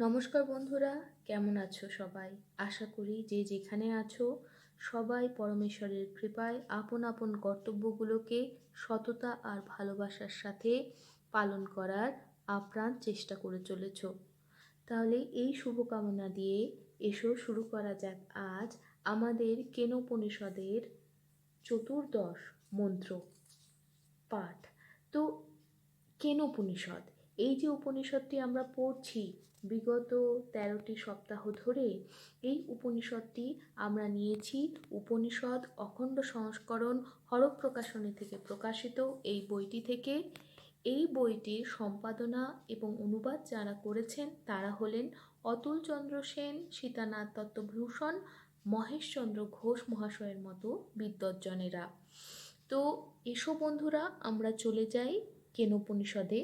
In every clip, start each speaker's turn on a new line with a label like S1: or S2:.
S1: নমস্কার বন্ধুরা, কেমন আছো সবাই? আশা করি যে যেখানে আছো সবাই পরমেশ্বরের কৃপায় আপন আপন কর্তব্যগুলোকে সততা আর ভালোবাসার সাথে পালন করার আপ্রাণ চেষ্টা করে চলেছ। তাহলে এই শুভকামনা দিয়ে এসো শুরু করা যাক আজ আমাদের কেনোপনিষদের চতুর্দশ মন্ত্র পাঠ। তো কেনোপনিষদ, এই যে উপনিষদটি আমরা পড়ছি বিগত 13টি সপ্তাহ ধরে, এই উপনিষদটি আমরা নিয়েছি উপনিষদ অখণ্ড সংস্করণ হরপ প্রকাশনী থেকে প্রকাশিত এই বইটি থেকে। এই বইটির সম্পাদনা এবং অনুবাদ যারা করেছেন তারা হলেন অতুল চন্দ্র সেন, সীতানাথ দত্তভূষণ, মহেশচন্দ্র ঘোষ মহাশয়ের মতো বিদ্বজ্জনেরা। তো এসো বন্ধুরা, আমরা চলে যাই কেনোপনিষদে।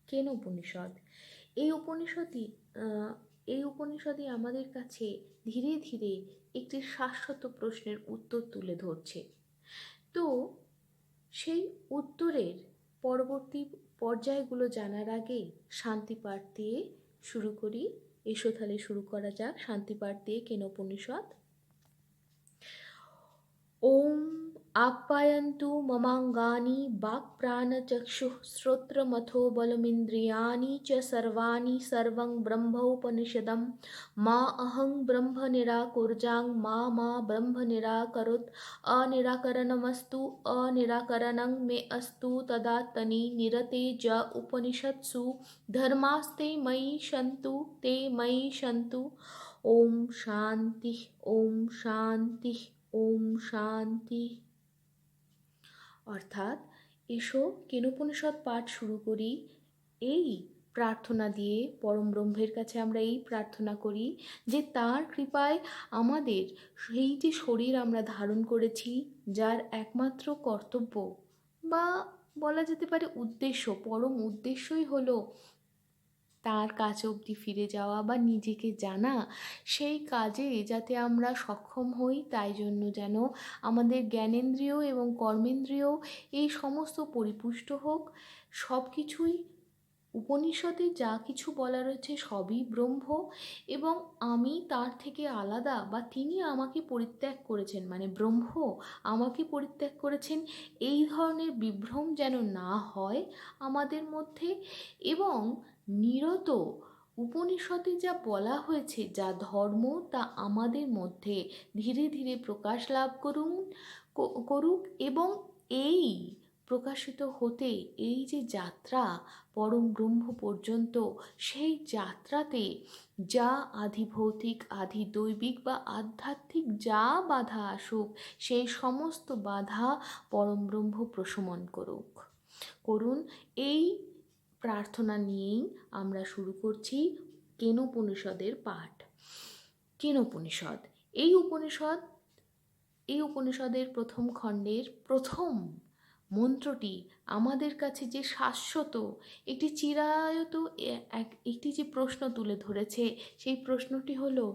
S1: কেনোপনিষদ, এই উপনিষদই এই উপনিষদই আমাদের কাছে ধীরে ধীরে একটি শাশ্বত প্রশ্নের উত্তর তুলে ধরছে। তো সেই উত্তরের পরবর্তী পর্যায়গুলো জানার আগে শান্তিপাঠ দিয়ে শুরু করি। এসো তাহলে শুরু করা যাক শান্তিপাঠ দিয়ে কেনোপনিষদ। ওম আপ্যায়ন্তু মমাঙ্গানি বাক্প্রাণচক্ষুঃ শ্রোত্রমথো বলমিন্দ্রিয়াণি চ সর্বাণি সর্বং ব্রহ্মোপনিষদম মা অহং ব্রহ্ম নিরাকুর্জাং মা মা ব্রহ্ম নিরাকরোৎ অনিরাকরণমস্তু অনিরাকरणं मे अस्तु तदात्मनि निरते ज उपनिषत्सु धर्मास्ते मयि सन्तु ते मयि सन्तु। ओम शांति, ओम शांति, ওম শান্তি। অর্থাৎ এসো কেনোপনিষদ পাঠ শুরু করি এই প্রার্থনা দিয়ে। পরম ব্রহ্মের কাছে আমরা এই প্রার্থনা করি যে তার কৃপায় আমাদের সেই যে শরীর আমরা ধারণ করেছি, যার একমাত্র কর্তব্য বা বলা যেতে পারে উদ্দেশ্য, পরম উদ্দেশ্যই হলো তার কাছে অবধি ফিরে যাওয়া বা নিজেকে জানা, সেই কাজে যাতে আমরা সক্ষম হই, তাই জন্য যেন আমাদের জ্ঞানেন্দ্রিয় এবং কর্মেন্দ্রিয় এই সমস্ত পরিপুষ্ট হোক। সব কিছুই উপনিষদে যা কিছু বলা রয়েছে সবই ব্রহ্ম, এবং আমি তার থেকে আলাদা বা তিনি আমাকে পরিত্যাগ করেছেন, মানে ব্রহ্ম আমাকে পরিত্যাগ করেছেন, এই ধরনের বিভ্রম যেন না হয় আমাদের মধ্যে। এবং নিরত উপনিষদে যা বলা হয়েছে, যা ধর্ম, তা আমাদের মধ্যে ধীরে ধীরে প্রকাশ লাভ করুক এবং এই প্রকাশিত হতে এই যে যাত্রা পরম ব্রহ্ম পর্যন্ত, সেই যাত্রাতে যা আধিভৌতিক আধিদৈবিক বা আধ্যাত্মিক যা বাধা আসুক, সেই সমস্ত বাধা পরম ব্রহ্ম প্রশমন করুন। এই প্রার্থনা নিয়েই আমরা শুরু করছি কেনোপনিষদের পাঠ। কেনোপনিষদ, এই উপনিষদের প্রথম খণ্ডের প্রথম মন্ত্রটি আমাদের কাছে যে শাশ্বত একটি চিরায়ত একটি যে প্রশ্ন তুলে ধরেছে, সেই প্রশ্নটি হলো,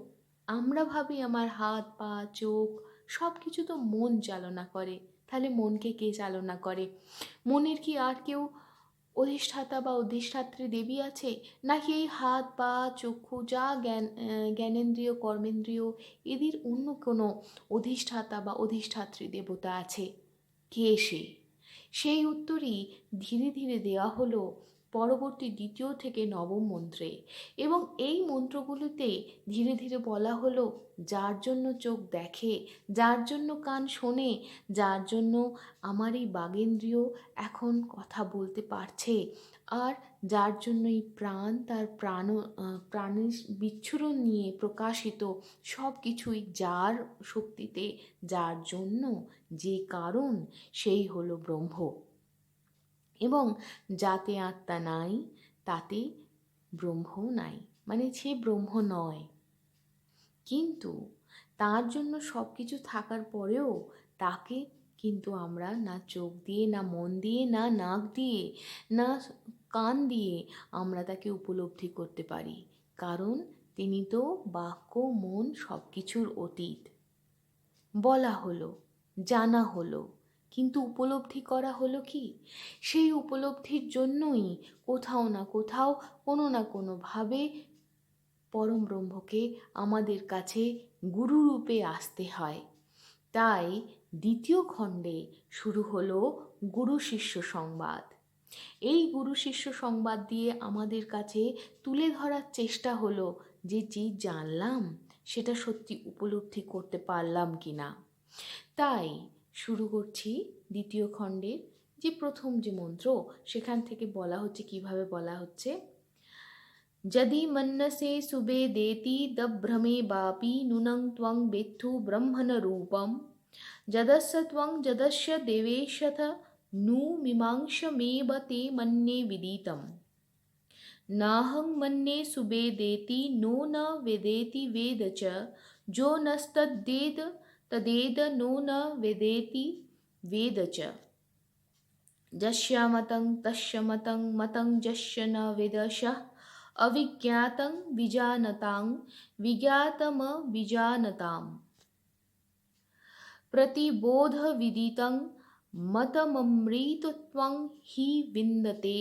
S1: আমরা ভাবি আমার হাত পা চোখ সব কিছু তো মন চালনা করে, তাহলে মনকে কে চালনা করে? মনের কি আর কেউ অধিষ্ঠাতা বা অধিষ্ঠাত্রী দেবী আছে, নাকি এই হাত পা চক্ষু যা জ্ঞানেন্দ্রিয় কর্মেন্দ্রিয় এদের অন্য কোনো অধিষ্ঠাতা বা অধিষ্ঠাত্রী দেবতা আছে? কে সে? সেই উত্তরই ধীরে ধীরে দেওয়া হলো পরবর্তী দ্বিতীয় থেকে নবম মন্ত্রে। এবং এই মন্ত্রগুলিতে ধীরে ধীরে বলা হলো, যার জন্য চোখ দেখে, যার জন্য কান শোনে, যার জন্য আমার এই বাগেন্দ্রিয় এখন কথা বলতে পারছে, আর যার জন্য এই প্রাণ তার প্রাণের বিচ্ছুরণ নিয়ে প্রকাশিত, সব কিছুই যার শক্তিতে, যার জন্য, যে কারণ, সেই হলো ব্রহ্ম। এবং যাতে আত্মা নাই তাতে ব্রহ্মও নাই, মানে সে ব্রহ্ম নয়। কিন্তু তার জন্য সব কিছু থাকার পরেও তাকে কিন্তু আমরা না চোখ দিয়ে, না মন দিয়ে, না নাক দিয়ে, না কান দিয়ে আমরা তাকে উপলব্ধি করতে পারি, কারণ তিনি তো বাক্য মন সব কিছুর অতীত। বলা হলো, জানা হলো, কিন্তু উপলব্ধি করা হলো কি? সেই উপলব্ধির জন্যই কোথাও না কোথাও কোনো না কোনোভাবে পরম ব্রহ্মকে আমাদের কাছে গুরুরূপে আসতে হয়। তাই দ্বিতীয় খণ্ডে শুরু হলো গুরু শিষ্য সংবাদ। এই গুরু শিষ্য সংবাদ দিয়ে আমাদের কাছে তুলে ধরার চেষ্টা হলো যে জানলাম সেটা সত্যি উপলব্ধি করতে পারলাম কি না। তাই শুরু করছি দ্বিতীয় খণ্ডের যে প্রথম যে মন্ত্র, সেখান থেকে বলা হচ্ছে, কিভাবে বলা হচ্ছে, যদি মন্নসে সুবেদেতি দভ্রমে বাপি নুনং ত্বং বেত্থু ব্রহ্মণ রূপম যদস্য ত্বং যদস্য দেবেশথ নু मीमांसमेव ते मन्ये विदितम् नाहं मन्ये सुवेदेति नो न वेदेति वेद च जो नस्तद्वेद तदेद नो न वेदेति वेद च यस्य मतं तस्य मतं मतं यस्य न वेदशः अविज्ञातं विजानतां विज्ञातमविजानताम् प्रतिबोधविदितं मतममृतत्वं हि विन्दते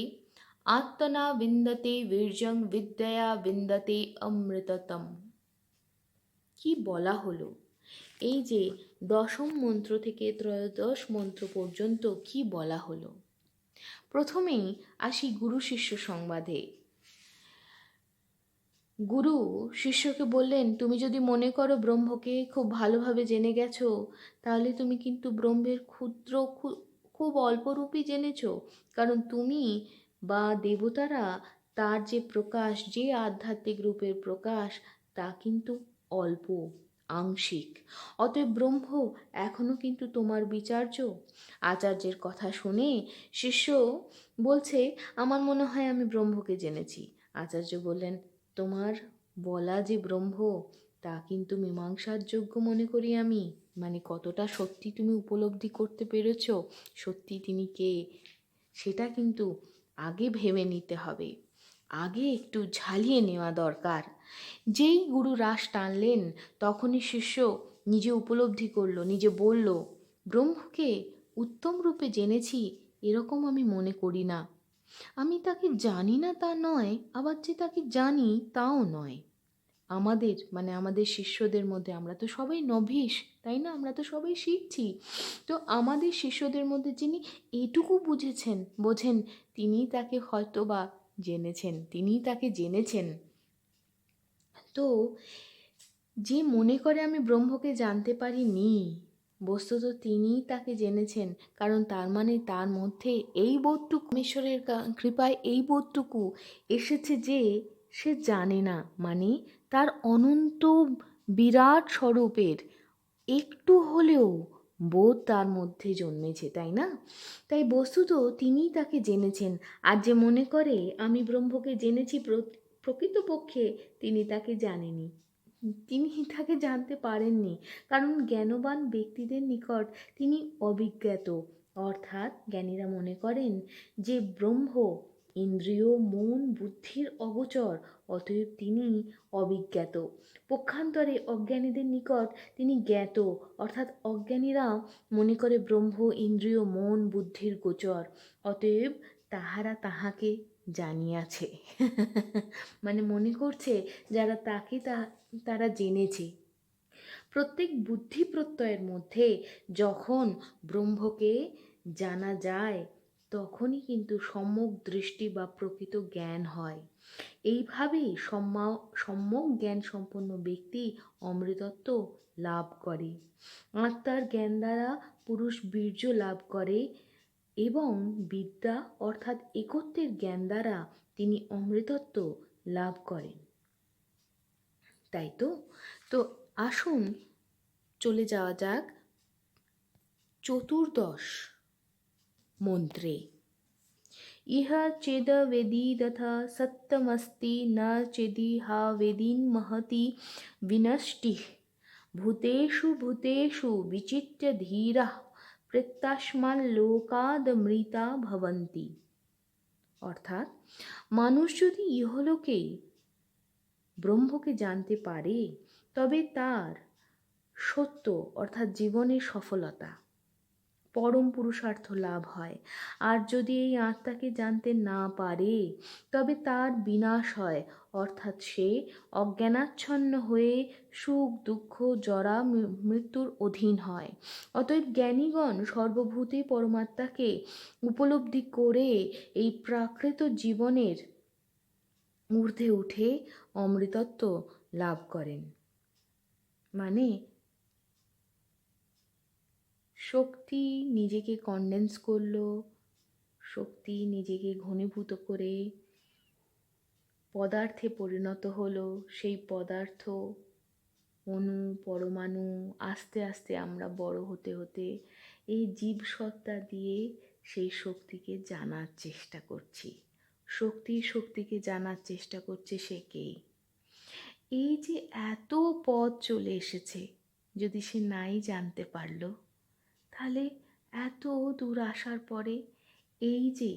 S1: आत्मना विन्दते वीर्यं विद्यया विन्दते অমৃততম। কি বলা হলো? এই যে দশম মন্ত্র থেকে ত্রয়োদশ মন্ত্র পর্যন্ত কি বলা হলো? প্রথমেই আসি গুরু শিষ্য সংবাদে। গুরু শিষ্যকে বললেন, তুমি যদি মনে করো ব্রহ্মকে খুব ভালোভাবে জেনে গেছো, তাহলে তুমি কিন্তু ব্রহ্মের ক্ষুদ্র খুব অল্প রূপই জেনেছ। কারণ তুমি বা দেবতারা তার যে প্রকাশ, যে আধ্যাত্মিক রূপের প্রকাশ, তা কিন্তু অল্প, আংশিক। অতএব ব্রহ্ম এখনও কিন্তু তোমার বিচার্য। আচার্যের কথা শুনে শিষ্য বলছে, আমার মনে হয় আমি ব্রহ্মকে জেনেছি। আচার্য বললেন, তোমার বলা যে ব্রহ্ম, তা কিন্তু মীমাংসার যোগ্য মনে করি আমি। মানে কতটা সত্যি তুমি উপলব্ধি করতে পেরেছ, সত্যি তিনি কে, সেটা কিন্তু আগে ভেবে নিতে হবে, আগে একটু ঝালিয়ে নেওয়া দরকার। যেই গুরু রাস টানলেন, তখনই শিষ্য নিজে উপলব্ধি করলো, নিজে বলল, ব্রহ্মকে উত্তম রূপে জেনেছি এরকম আমি মনে করি না। আমি তাকে জানি না তা নয়, আবার যে তাকে জানি তাও নয়। আমাদের শিষ্যদের মধ্যে আমরা তো সবাই নভিস, তাই না? আমরা তো সবাই শিখছি। তো আমাদের শিষ্যদের মধ্যে যিনি এইটুকু বোঝেন, তিনিই তাকে হয়তো বা জেনেছেন, তিনিই তাকে জেনেছেন। তো যে মনে করে আমি ব্রহ্মকে জানতে পারিনি, বস্তুত তিনিই তাকে জেনেছেন। কারণ তার মানে তার মধ্যে এই বোধটুকু, ঈশ্বরের কৃপায় এই বোধটুকু এসেছে যে সে জানে না, মানে তার অনন্ত বিরাট স্বরূপের একটু হলেও বোধ তার মধ্যে জন্মেছে, তাই না? তাই বস্তুত তিনিই তাকে জেনেছেন। আর যে মনে করে আমি ব্রহ্মকে জেনেছি, প্রকৃতপক্ষে তিনি তাকে জানেনি, তিনি তাকে জানতে পারেননি। কারণ জ্ঞানবান ব্যক্তিদের নিকট তিনি অবিজ্ঞাত। অর্থাৎ জ্ঞানীরা মনে করেন যে ব্রহ্ম ইন্দ্রিয়, মন, বুদ্ধির অগোচর, অতএব তিনি অবিজ্ঞাত। পক্ষান্তরে অজ্ঞানীদের নিকট তিনি জ্ঞাত। অর্থাৎ অজ্ঞানীরা মনে করে ব্রহ্ম ইন্দ্রিয়, মন, বুদ্ধির গোচর, অতএব তাহারা তাহাকে জানিয়াছে। মানে মনে করছে যারা তাকে তারা জেনেছে। প্রত্যেক বুদ্ধি প্রত্যয়ের মধ্যে যখন ব্রহ্মকে জানা যায়, তখনই কিন্তু সম্যক দৃষ্টি বা প্রকৃত জ্ঞান হয়। এইভাবেই সম্যক জ্ঞান সম্পন্ন ব্যক্তি অমৃতত্ব লাভ করে। আত্মার জ্ঞান দ্বারা পুরুষ বীর্য লাভ করে এবং বিদ্যা অর্থাৎ একত্বের জ্ঞান দ্বারা তিনি অমৃতত্ব লাভ করেন। তাই তো আসুন চলে যাওয়া যাক চতুর্দশ মন্ত্রে। ইহ চেদ বেদিদথ সত্যমস্তি ন চেদিহা বেদিন মহতি বিনষ্টিঃ ভূতেষু ভূতেষু বিচিত্য ধীরাঃ প্রেত্যাস্মাল্লোকাদমৃতা ভবন্তি। অর্থাৎ মানুষ যদি ইহলোকে ব্রহ্মকে জানতে পারে, তবে তার সত্য অর্থাৎ জীবনের সফলতা, পরম পুরুষার্থ লাভ হয়। আর যদি এই আত্মাকে জানতে না পারে তবে তার বিনাশ হয়, অর্থাৎ সে অজ্ঞানাচ্ছন্ন হয়ে সুখ দুঃখ জরা মৃত্যুর অধীন হয়। অতএব জ্ঞানীগণ সর্বভূতে পরমাত্মাকে উপলব্ধি করে এই প্রাকৃত জীবনের ঊর্ধ্বে উঠে অমৃতত্ব লাভ করেন। মানে শক্তি নিজেকে কনডেন্স করলো, শক্তি নিজেকে ঘনীভূত করে পদার্থে পরিণত হলো। সেই পদার্থ অণু পরমাণু আস্তে আস্তে আমরা বড় হতে হতে এই জীবসত্তা দিয়ে সেই শক্তিকে জানার চেষ্টা করছি। শক্তিকে জানার চেষ্টা করছে সে কে। এই যে এত পথ চলে এসেছে, যদি সে নাই জানতে পারলো, তাহলে এত দূর আসার পরে এই যে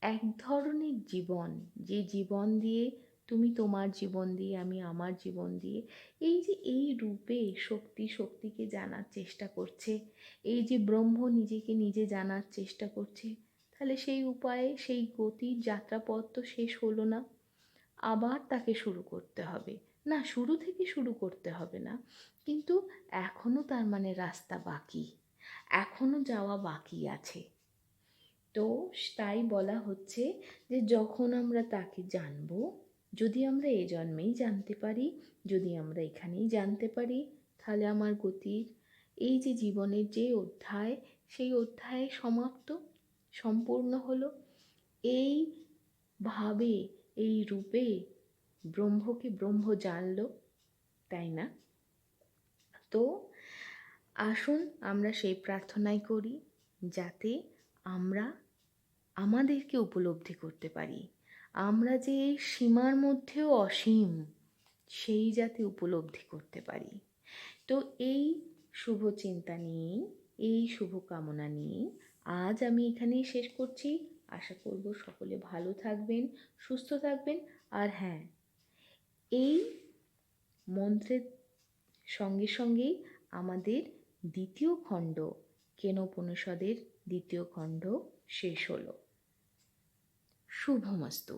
S1: এক ধরনের জীবন, যে জীবন দিয়ে তুমি তোমার জীবন দিয়ে আমি আমার জীবন দিয়ে এই যে এই রূপে শক্তিকে জানার চেষ্টা করছে, এই যে ব্রহ্ম নিজেকে নিজে জানার চেষ্টা করছে, তাহলে সেই উপায়ে সেই গতির যাত্রাপথ তো শেষ হলো না। আবার তাকে শুরু করতে হবে। না, শুরু থেকে শুরু করতে হবে না, কিন্তু এখনও তার মানে রাস্তা বাকি, এখনও যাওয়া বাকি আছে। তো তাই বলা হচ্ছে যে যখন আমরা তাকে জানবো, যদি আমরা এ জন্মেই জানতে পারি, যদি আমরা এখানেই জানতে পারি, তাহলে আমার গতির এই যে জীবনের যে অধ্যায়, সেই অধ্যায় সম্পূর্ণ হলো। এই ভাবে এই রূপে ব্রহ্মকে ব্রহ্ম জানলো, তাই না? তো আসুন আমরা সেই প্রার্থনাই করি, যাতে আমরা আমাদেরকে উপলব্ধি করতে পারি, আমরা যে এই সীমার মধ্যেও অসীম, সেই যাতে উপলব্ধি করতে পারি। তো এই শুভ চিন্তা নিয়েই, এই শুভ কামনা নিয়েই আজ আমি এখানেই শেষ করছি। আশা করব সকলে ভালো থাকবেন, সুস্থ থাকবেন। আর হ্যাঁ, এই মন্ত্রের সঙ্গে সঙ্গেই আমাদের দ্বিতীয় খণ্ড, কেনোপনিষদের দ্বিতীয় খণ্ড শেষ হলো। শুভমস্তু।